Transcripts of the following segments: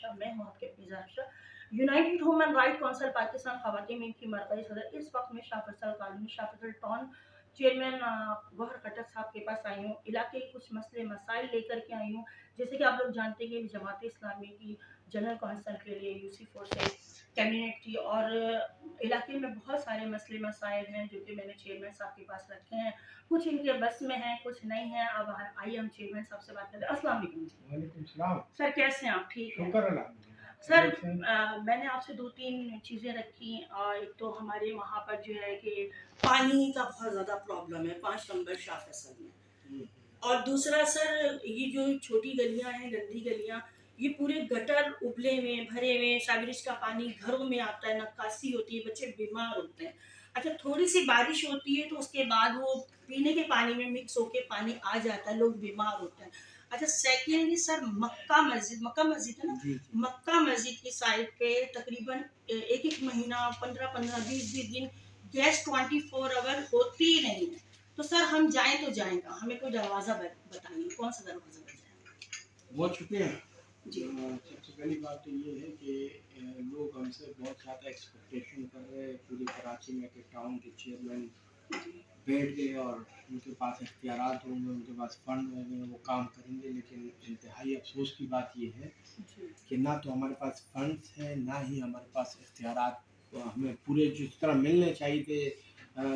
शाह, मैं हूँ आपके Izhar Shah. United human right council Pakistan ख़वातीन मीम की मरकज़ी सदर इस वक्त मैं Shah Faisal colony Shah Faisal town chairman Gohar Khattar साहब के पास आई हूँ। इलाके के कुछ मसले मसाइल लेकर के आई हूँ। जैसे कि आप लोग जानते हैं कि जमात इस्लामी की जनरल काउंसिल के लिए यूसी4 से कैंडिडेट थी और इलाके में बहुत सारे मसले मसाइल हैं जो कि मैंने चेयरमैन साहब के पास रखे हैं। कुछ इनके बस में हैं, कुछ नहीं हैं। अब आइए हम चेयरमैन साहब से बात करते हैं। अस्सलाम वालेकुम जी। वालेकुम सलाम। सर कैसे हैं आप? ठीक हैं? शुक्र अल्हम्दुलिल्लाह। सर मैंने आपसे 2-3 चीज़ें रखी। एक तो हमारे वहाँ पर जो है कि पानी का बहुत ज़्यादा प्रॉब्लम है 5 नंबर शाह फैसल में। और दूसरा सर ये जो छोटी गलियाँ हैं, गंदी गलियाँ, ये पूरे गटर उबले हुए, भरे हुए, सावरेज का पानी घरों में आता है, नक्काशी होती है, बच्चे बीमार होते हैं। अच्छा थोड़ी-सी बारिश होती है तो उसके बाद वो पीने के पानी में मिक्स होके पानी आ जाता है, लोग बीमार होते हैं। अच्छा सेकंडली सर मक्का मस्जिद है ना? जी, जी। मक्का मस्जिद की साइड पे तकरीबन एक-एक महीना 15-15, 20-20 दिन गैस 24 आवर होती ही नहीं है। तो सर हम जाएँ तो जाएँ कहाँ? हमें कोई दरवाज़ा बताइए, कौन-सा दरवाज़ा पर जाएँ? बहुत शुक्रिया। जी। सबसे पहली बात तो ये है कि लोग हमसे बहुत ज़्यादा एक्सपेक्टेशन कर रहे हैं। पूरी कराची में के टाउन के चेयरमैन जी। बैठ गए और उनके पास इख्तियारात होंगे, उनके पास फंड होंगे, वो काम करेंगे। लेकिन इंतहाई अफ़सोस की बात ये है जी। कि ना तो हमारे पास फंड्स हैं, ना ही हमारे पास इख्तियारात हमें पूरे जिस तरह मिलने चाहिए थे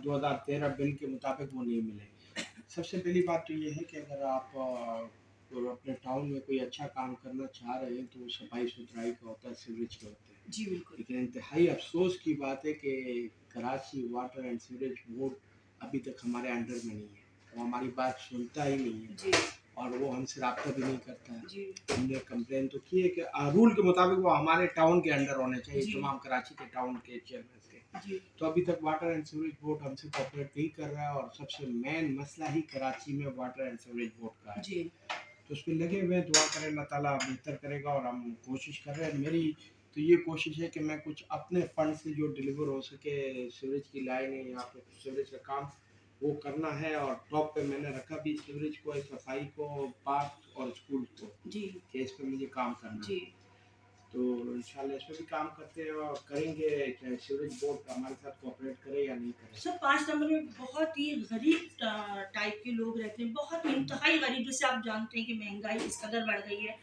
2013 बिल के मुताबिक वो नहीं मिले। सबसे पहली बात तो ये है कि अगर आप अपने टाउन में कोई अच्छा काम करना चाह रहे हैं तो वो सफाई-सुथराई का होता है, सीवरेज का होता है। जी, बिल्कुल। लेकिन इंतहाई अफ़सोस की बात है कि Karachi water and sewerage board अभी तक हमारे अंडर में नहीं है। वो हमारी बात सुनता ही नहीं है जी। और वो हमसे राब्ता भी नहीं करता है। जी। हमने कंप्लेन तो की है कि रूल के मुताबिक वो हमारे टाउन के अंडर होने चाहिए, जी। तमाम कराची के टाउन के चेयरमैन के। जी। तो अभी तक वाटर एंड सीवरेज बोर्ड हमसे कोऑपरेट नहीं कर रहा है और सबसे मेन मसला ही कराची में वाटर एंड सीवरेज बोर्ड का है। जी। तो उस पे लगे हुए हैं, दुआ करें अल्लाह ताला बेहतर करेगा और हम कोशिश कर रहे हैं। मेरी तो ये कोशिश है कि मैं कुछ अपने फंड से जो डिलीवर हो सके सीवरेज की लाइनें या फिर सीवरेज का काम वो करना है। और टॉप पे मैंने रखा भी सीवरेज को, सफाई को, पार्क और स्कूल को जी। कि इस पे मुझे काम करना है। जी। तो इंशाल्लाह इस पे भी काम करते हैं और करेंगे, चाहे सीवरेज बोर्ड हमारे साथ कोऑपरेट करे या नहीं करे। सर 5 नंबर में बहुत ही गरीब टाइप के लोग रहते हैं, बहुत ही इंतहाई गरीब। जैसे आप जानते हैं कि महंगाई इस कदर बढ़ गई है,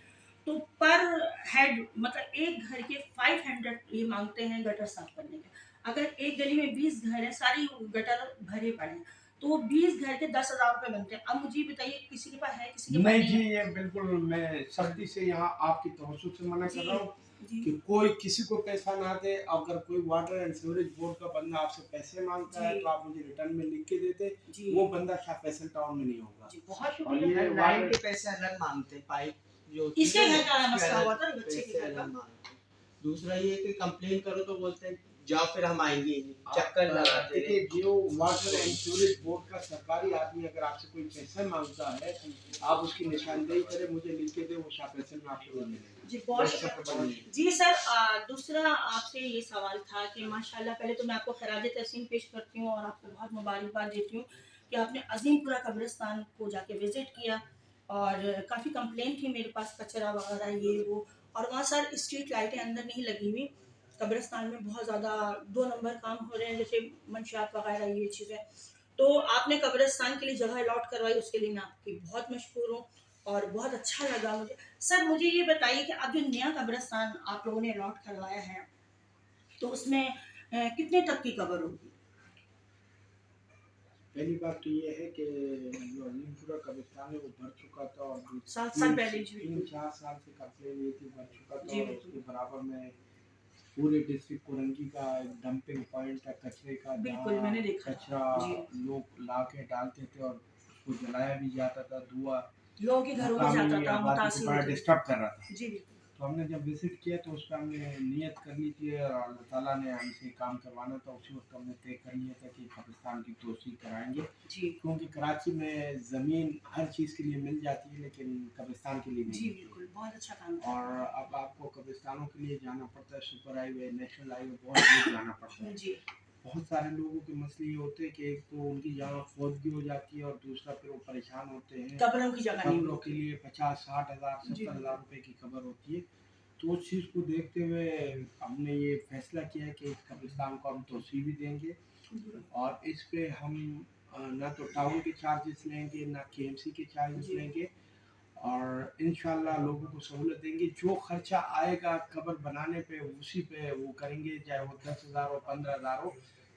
तो पर हेड मतलब एक घर के 500 ये माँगते हैं गटर साफ करने के। अगर एक गली में 20 घर हैं, सारी गटर भरे पड़े हैं, तो वो 20 घर के 10,000 रुपए बनते हैं। अब मुझे ये बताइए किसी के पास है, किसी के पास नहीं नहीं जी, है? ये बिल्कुल मैं सख्ती से यहाँ आपकी तवज्जुह से मना कर जी। रहा हूँ जी। कि कोई किसी को पैसा ना दे। अगर कोई वाटर एंड सीवरेज बोर्ड का बंदा आपसे पैसे मांगता है जी। तो आप मुझे रिटर्न में लिख के देते। जी। वो बंदा शाह फैसल टाउन में नहीं होगा। जी, बहुत और शुक्रिया। ये लाइन के पैसे अलग मांगते हैं, पाइप जो होती इसके है ना घर का उसके मसला हुआ अलग था बच्चे के पैसे घर का। अलग मांगते हैं। दूसरा ये कि कंप्लेन करो तो बोलते हैं जाओ फिर हम आएंगे ही नहीं, चक्कर लगाते देखिए, हैं। जो वाटर एंड सीवरेज बोर्ड का सरकारी आदमी अगर आपसे कोई पैसा मांगता है आप उसकी निशानदेही करें, मुझे लिख के दे, वो शाह फैसल में आपको वो मिलेगा। जी, बहुत इससे तो बड़ी नहीं है। जी सर दूसरा आपसे ये सवाल था कि माशाल्लाह पहले तो मैं आपको खराज तहसीन पेश करती हूँ और आपको बहुत मुबारकबाद देती हूँ कि आपने अज़ीमपुरा कब्रिस्तान को जाके विज़िट किया और काफ़ी कंप्लेंट थी मेरे पास कचरा वगैरह ये वो। और वहाँ सर स्ट्रीट लाइटें अंदर नहीं लगी हुई। कब्रिस्तान में बहुत ज़्यादा 2 नंबर काम हो रहे हैं जैसे मंशियात वगैरह ये चीज़ें। तो आपने कब्रिस्तान के लिए जगह अलॉट करवाई, उसके लिए मैं आपकी बहुत मशहूर हूँ और बहुत अच्छा लगा मुझे। सर मुझे ये बताइए कि अब जो नया कब्रिस्तान आप लोगों ने अलॉट करवाया है, तो उसमें कितने तक की कवर होगी? पहली बात तो ये है कि जो अजीमपुरा कब्रिस्तान है वो भर चुका था और 7 साल पहले जी तीन बिल्कुल। चार साल से कंप्लेन ये थी, भर चुका था। जी और बिल्कुल। उसके बराबर में पूरे डिस्ट्रिक्ट कोरंगी का एक डंपिंग पॉइंट था कचरे का, बिल्कुल, जहाँ मैंने देखा था। कचरा जी। लोग ला के डालते थे और उसको जलाया भी जाता था। धुआं लोगों के घरों में जाता मकामी था, आबादी को मुतासिर बड़ा होते थे। डिस्टर्ब कर रहा था। जी बिल्कुल। तो हमने जब विजिट किया तो उस पर हमने नियत कर ली थी और अल्लाह ताला ने हमसे काम करवाना था। उसी वक्त हमने तय कर लिया था कि कब्रिस्तान की तोसी कराएंगे, जी। क्योंकि कराची में ज़मीन हर चीज़ के लिए मिल जाती है लेकिन कब्रिस्तान के लिए नहीं जी मिलती। बिल्कुल, बहुत अच्छा काम किया। और अब आपको कब्रिस्तानों के लिए जाना पड़ता है, सुपर हाईवे, नेशनल हाईवे, बहुत दूर जाना पड़ता है। जी। बहुत सारे लोगों के मसले ये होते हैं कि एक तो उनकी जहाँ फौतगी हो जाती है और दूसरा फिर वो परेशान होते हैं। कब्रों की जगह नहीं कब्रों के मिलती। लिए 50-60 हज़ार जी 70 हज़ार बिल्कुल। रुपये की खबर होती है। तो उस चीज़ को देखते हुए हमने ये फैसला किया है कि इस कब्रिस्तान को हम तोसी भी देंगे और इस पे हम ना तो टाउन के चार्जेस लेंगे ना केएमसी के चार्जेस जी लेंगे और इंशाल्लाह लोगों को सहूलत देंगे। जो खर्चा आएगा कब्र बनाने पे उसी पे वो करेंगे, चाहे वो 10,000 हो 15,000 हो,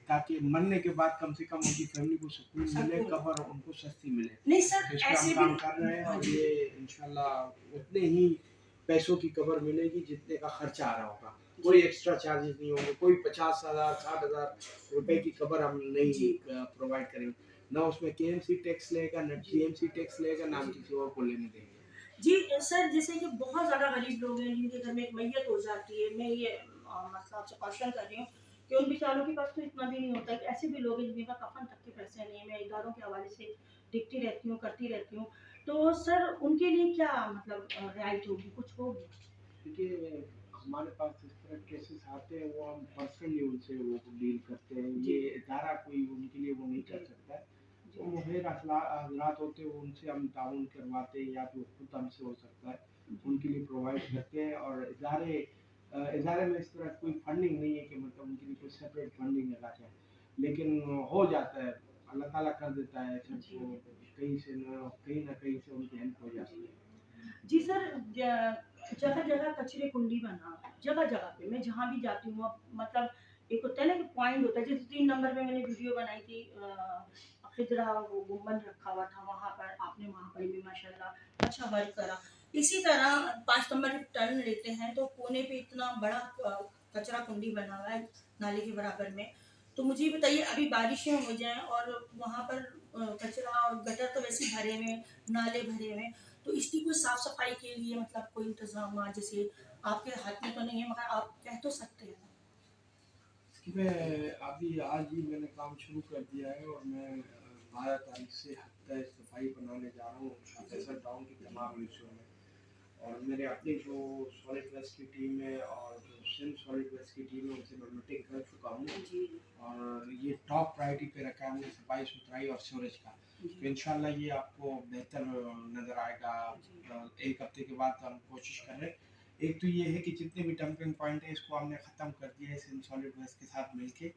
ताकि मरने के बाद कम से कम उनकी फैमिली को सुकून मिले, सकून। कब्र उनको सस्ती मिले। नहीं सर तो इस पे हम ऐसे भी काम कर रहे हैं हाँ और जी ये इंशाल्लाह उतने ही पैसों की कब्र मिलेगी जितने का खर्चा आ रहा होगा। कोई एक्स्ट्रा चार्जेस नहीं होंगे, कोई 50,000 60,000 रुपए की कब्र हम नहीं जी प्रोवाइड करेंगे। ना उसमें केएमसी टैक्स लेगा, ना जी जीएमसी टैक्स लेगा, ना हम जी किसी और को लेने देंगे। जी सर जैसे कि बहुत ज़्यादा गरीब लोग हैं जिनके घर में एक मैयत हो जाती है, मैं ये मतलब आपसे क्वेश्चन कर रही हूँ कि उन बेचारों के पास तो इतना भी नहीं होता कि ऐसे भी लोग हैं जिनके पास कफन तक के पैसे नहीं है। मैं इदारों के हवाले से देखती रहती हूँ करती रहती हूँ, तो सर उनके लिए क्या मतलब रियायत होगी, कुछ होगी? देखिए, हमारे पास इस तरह केसेस आते हैं, वो हम पर्सनली उनसे वो डील करते हैं। जी ये इदारा कोई उनके लिए वो नहीं जी कर सकता है। जी वो मुखिर हज़रात होते हैं, उनसे हम ताउन करवाते हैं या जो खुद हमसे हो सकता है, जी उनके लिए प्रोवाइड करते हैं और इदारे में इस तरह कोई फंडिंग नहीं है कि मतलब उनके लिए कोई सेपरेट फंडिंग लगा जाए। लेकिन हो जाता है, अल्लाह ताला कर देता है जी सबको कहीं न कहीं से उनकी हेल्प हो जाती जी है। जी सर, जगह-जगह कचरे कुंडी बना है, जगह-जगह पे मैं जहाँ भी जाती हूँ अब मतलब एक होता है ना कि पॉइंट होता है, जैसे 3 नंबर पे मैंने वीडियो बनाई थी खिजरा वो गुम्बद रखा हुआ था वहाँ पर, आपने वहाँ पर भी माशाल्लाह अच्छा वर्क करा। इसी तरह 5 नंबर जब टर्न लेते हैं तो कोने पे इतना बड़ा कचरा कुंडी बना हुआ है नाले के बराबर में। तो मुझे ये बताइए अभी बारिशें हो जाएँ और वहाँ पर कचरा और गटर तो वैसे ही भरे हुए हैं, नाले भरे हुए हैं, तो इसकी कोई साफ-सफाई के लिए मतलब कोई इंतज़ाम जैसे आपके हाथ में तो नहीं है मगर आप कह तो सकते हैं ना? मैं अभी आज ही मैंने काम शुरू कर दिया है और मैं 12 तारीख से हफ्ता सफाई बनाने जा रहा हूँ जी, शाफेसर टाउन की जी, तमाम हिस्सों में। और मेरे अपनी जो सॉलिड वेस्ट की टीम है और जो सिंध सॉलिड वेस्ट की टीम है उनसे मैं मीटिंग कर चुका हूँ जी, और ये टॉप प्रायोरिटी पे रखा है हमने सफाई सुथराई और सीवरेज का। तो जी, इंशाल्लाह ये आपको बेहतर नज़र आएगा। जी, एक हफ्ते के बाद हम कोशिश कर रहे हैं। एक तो ये है कि जितने भी डंपिंग पॉइंट है इसको हमने ख़त्म कर दिया है सिंध सॉलिड वेस्ट के साथ मिलके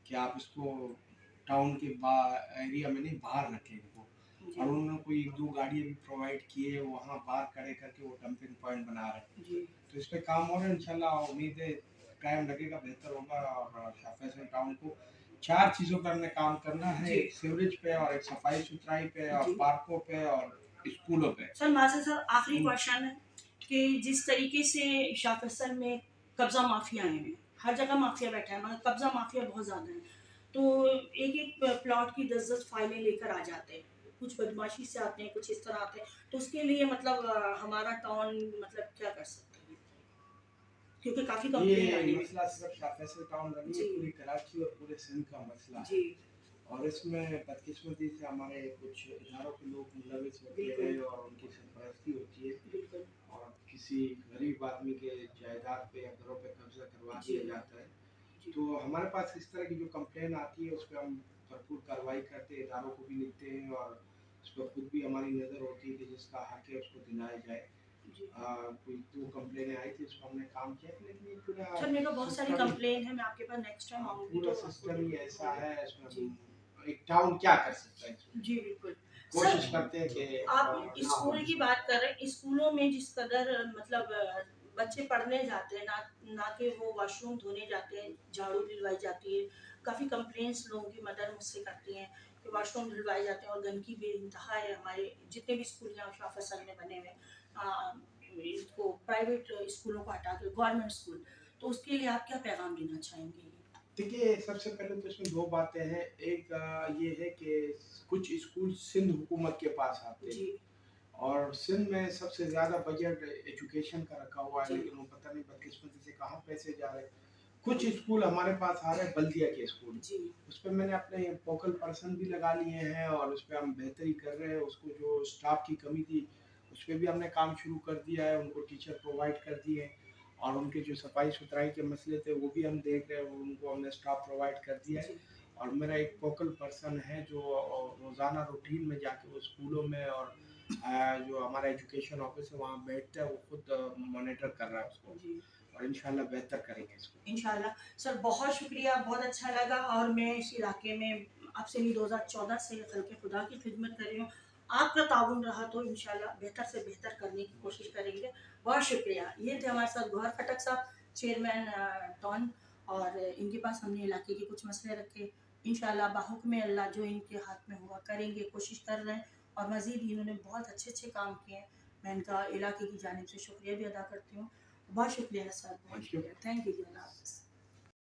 कि आप इसको टाउन के एरिया में नहीं बाहर रखें इनको। जी, और उन्होंने कोई 1-2 गाड़ियाँ भी प्रोवाइड की है, वहाँ बाहर खड़े करके वो डंपिंग पॉइंट बना रहे हैं। जी, तो इस पे काम हो रहा है इंशाल्लाह उम्मीद है टाइम लगेगा बेहतर होगा और फैसल टाउन को 4 चीज़ों पे हमने काम करना है, जी, एक सीवरेज पे और एक सफाई-सुथराई पे और जी। पार्कों पे और स्कूलों पे। सर माज़िद सर आखिरी इन क्वेश्चन है कि जिस तरीके से शाफिसर में कब्ज़ा माफिया हैं, हर जगह माफिया बैठा है मगर कब्ज़ा माफिया बहुत ज़्यादा है। तो एक-एक प्लॉट की 10-10 फाइलें लेकर आ जाते हैं। कुछ बदमाशी से आते हैं, कुछ इस तरह आते हैं। तो उसके लिए मतलब हमारा टाउन मतलब क्या कर सकता है? क्योंकि काफ़ी ये कंप्लेन आने में। मसला सिर्फ फैसल टाउन का नहीं है, जी, पूरी कराची और पूरे सिंध का मसला है। जी, और इसमें बदकिस्मती से हमारे कुछ इदारों के लोग मुलविस होते बिल्कुल, हैं और उनकी सरपरस्ती होती है बिल्कुल। और किसी गरीब आदमी के जायदाद पे या घरों पे कब्जा करवा जी, दिया जाता है। जी, तो हमारे पास इस तरह की जो कंप्लेन आती है उस पर हम भरपूर कार्रवाई करते हैं, इदारों को भी लिखते हैं और उस पर खुद भी हमारी नज़र होती है कि जिसका हक है उसको दिलाया जाए। जी। कोई 2 कंप्लेनें आई थी उस पर हमने काम किया था, लेकिन ये पूरा सर मेरे को बहुत सारी सिस्टम कंप्लेन है, मैं आपके पास नेक्स्ट टाइम आऊँगी पूरा तो आपको सिस्टम ही बिल्कुल ऐसा लिखूँगी। है इसमें जी, हम एक टाउन क्या कर सकता है इसमें? जी बिल्कुल। सर कोशिश करते हैं कि आप ना हो स्कूल की इसमें। बात कर रहे हैं, स्कूलों में जिस कदर मतलब बच्चे पढ़ने जाते हैं, ना ना कि वो वॉशरूम धोने जाते हैं, झाड़ू दिलवाई जाती है। काफ़ी कंप्लेंट्स लोगों की मदर मुझसे करती हैं कि वॉशरूम धुलवाए जाते हैं और गंदगी बेइंतहा है हमारे जितने भी स्कूल यहाँ शाह फैसल में बने हुए हैं। इसको प्राइवेट स्कूलों को हटा के गवर्नमेंट स्कूल, तो उसके लिए आप क्या पैगाम देना चाहेंगे? देखिए, सबसे पहले तो इसमें 2 बातें हैं। एक ये है कि कुछ स्कूल सिंध हुकूमत के पास आते हैं जी, और सिंध में सबसे ज़्यादा बजट एजुकेशन का रखा हुआ है, जी, लेकिन वो पता नहीं बदकिस्मती से कहाँ पैसे जा रहे हैं। कुछ स्कूल हमारे पास आ रहे हैं बल्दिया के स्कूल, जी, उस पे मैंने अपने फोकल पर्सन भी लगा लिए हैं और उस पे हम बेहतरी कर रहे हैं। उसको जो स्टाफ की कमी थी, उस पे भी हमने काम शुरू कर दिया है, उनको टीचर प्रोवाइड कर दिए हैं और उनके जो सफाई-सुथराई के मसले थे, वो भी हम देख रहे हैं, उनको हमने स्टाफ प्रोवाइड कर दिया है। जी, और मेरा एक फोकल पर्सन है जो रोज़ाना रूटीन में जाके वो स्कूलों में और जो हमारा एजुकेशन ऑफिस है वहाँ बैठता है, वो खुद मॉनिटर कर रहा है उसको, जी और इंशाल्लाह बेहतर करेंगे इसको। इंशाल्लाह। सर बहुत शुक्रिया, बहुत अच्छा लगा, और मैं इस इलाके में आपसे भी 2014 से खल्क़े खुदा की खिदमत कर रही हूँ। आपका ताउन रहा तो इंशाल्लाह बेहतर से बेहतर करने की कोशिश करेंगे। बहुत शुक्रिया। ये थे हमारे साथ गौहर खटक साहब, चेयरमैन टॉन, और इनके पास हमने इलाके के कुछ मसले रखे। इंशाल्लाह बाहुक्म अल्लाह जो इनके हाथ में हुआ करेंगे, कोशिश कर रहे हैं, और मज़ीद इन्होंने बहुत अच्छे अच्छे काम किए हैं। मैं इनका इलाके की जानिब से शुक्रिया भी अदा करती हूँ। बहुत शुक्रिया सर, बहुत थैंक यू। शुक्रिया। थैंक यू जी, अल्लाह हाफ़िज़।